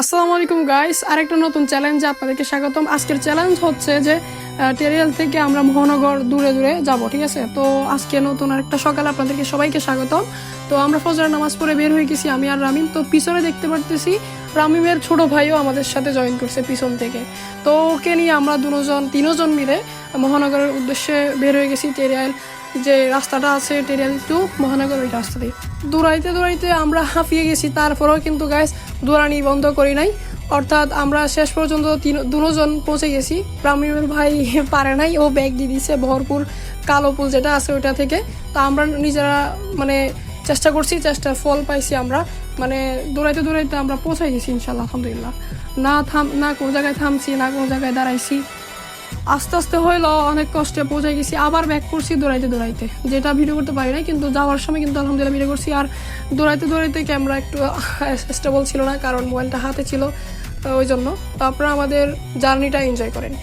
আসসালামু আলাইকুম গাইস, আরেকটা নতুন চ্যালেঞ্জে আপনাদেরকে স্বাগতম। আজকের চ্যালেঞ্জ হচ্ছে যে টেরিয়াল থেকে আমরা মহানগর দূরে দূরে যাব, ঠিক আছে? তো আজকে নতুন আরেকটা সকালে আপনাদেরকে সবাইকে স্বাগতম। তো আমরা ফজরের নামাজ পড়ে বের হয়ে গেছি আমি আর রামিম। তো পিছনে দেখতে পারতেছি রামিমের ছোট ভাইও আমাদের সাথে জয়েন করছে পিছন থেকে। তো ওকে নিয়ে আমরা তিনজন মিলে মহানগরের উদ্দেশ্যে বের হয়ে গেছি। টেরিয়াল যে রাস্তাটা আছে টেরিয়াল টু মহানগর, ওই রাস্তা দিয়ে দৌড়াইতে দৌড়াইতে আমরা হাঁপিয়ে গেছি। তারপরেও কিন্তু গাইস দৌড়ানি বন্ধ করি নাই, অর্থাৎ আমরা শেষ পর্যন্ত দুজন পৌঁছে গেছি। রামিমের ভাই পারে নাই, ও ব্যাগ দিয়ে দিছে ভরপুর কালো পুল যেটা আছে ওইটা থেকে। তো আমরা নিজেরা মানে চেষ্টা করছি, চেষ্টার ফল পাইছি আমরা। মানে দৌড়াইতে দৌড়াইতে আমরা পৌঁছে গেছি ইনশাল্লাহ, আলহামদুলিল্লাহ। না কোনো জায়গায় থামছি, না কোনো জায়গায় দাঁড়াইছি। আস্তে আস্তে হইলো, অনেক কষ্টে পৌঁছে গেছি। আবার ব্যাক করছি দৌড়াইতে দৌড়াইতে, যেটা ভিডিও করতে পারি না, কিন্তু যাওয়ার সময় কিন্তু আলহামদুলিল্লাহ ভিডিও করছি। আর দৌড়াইতে দৌড়াইতে ক্যামেরা একটু স্টেবল ছিল না, কারণ মোবাইলটা হাতে ছিল, ওই জন্য। তো আপনারা আমাদের জার্নিটা এনজয় করেন।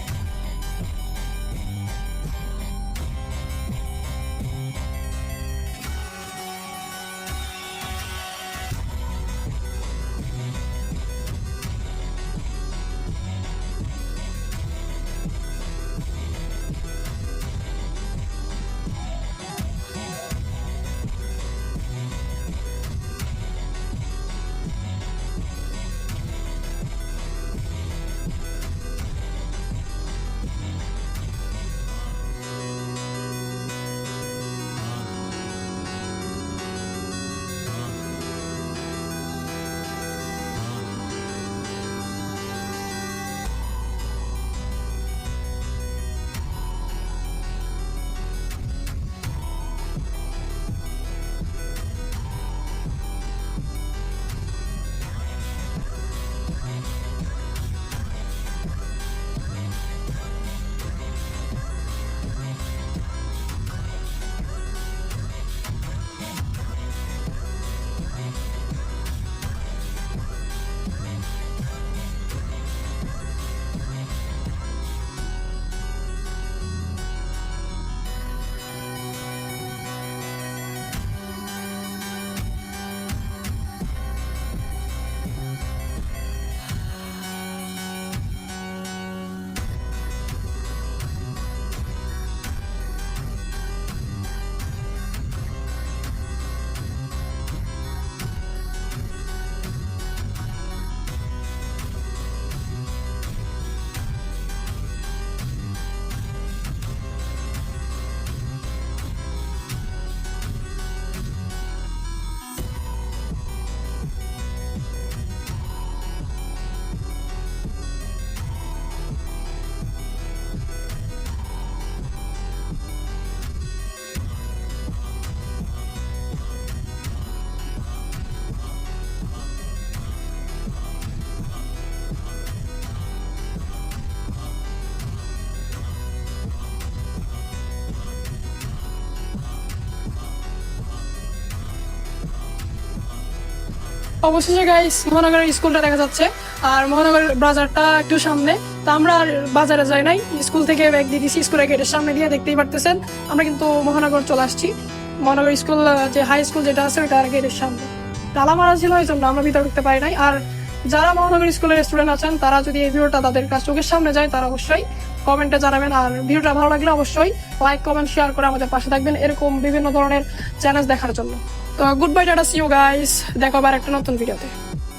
অবশেষে গাইস মহানগরের স্কুলটা দেখা যাচ্ছে, আর মহানগরের বাজারটা একটু সামনে। তো আমরা আর বাজারে যাই নাই, স্কুল থেকে ব্যাগ দিয়ে দিছি স্কুলের গেটের সামনে দিয়ে। দেখতেই পারতেছেন আমরা কিন্তু মহানগর চলে আসছি। মহানগর স্কুল যে হাই স্কুল যেটা আছে ওইটা আর গেটের সামনে তালা মারা ছিল, এই জন্য আমরা ভিতরে ঢুকতে পারি নাই। আর যারা মহানগর স্কুলের স্টুডেন্ট আছেন, তারা যদি এই ভিডিওটা তাদের কাছে চোখের সামনে যায়, তারা অবশ্যই কমেন্টে জানাবেন। আর ভিডিওটা ভালো লাগলে অবশ্যই লাইক কমেন্ট শেয়ার করে আমাদের পাশে থাকবেন এরকম বিভিন্ন ধরনের চ্যালেঞ্জ দেখার জন্য। তো goodbye, tata, see you guys, দেখা আবার একটা নতুন ভিডিওতে।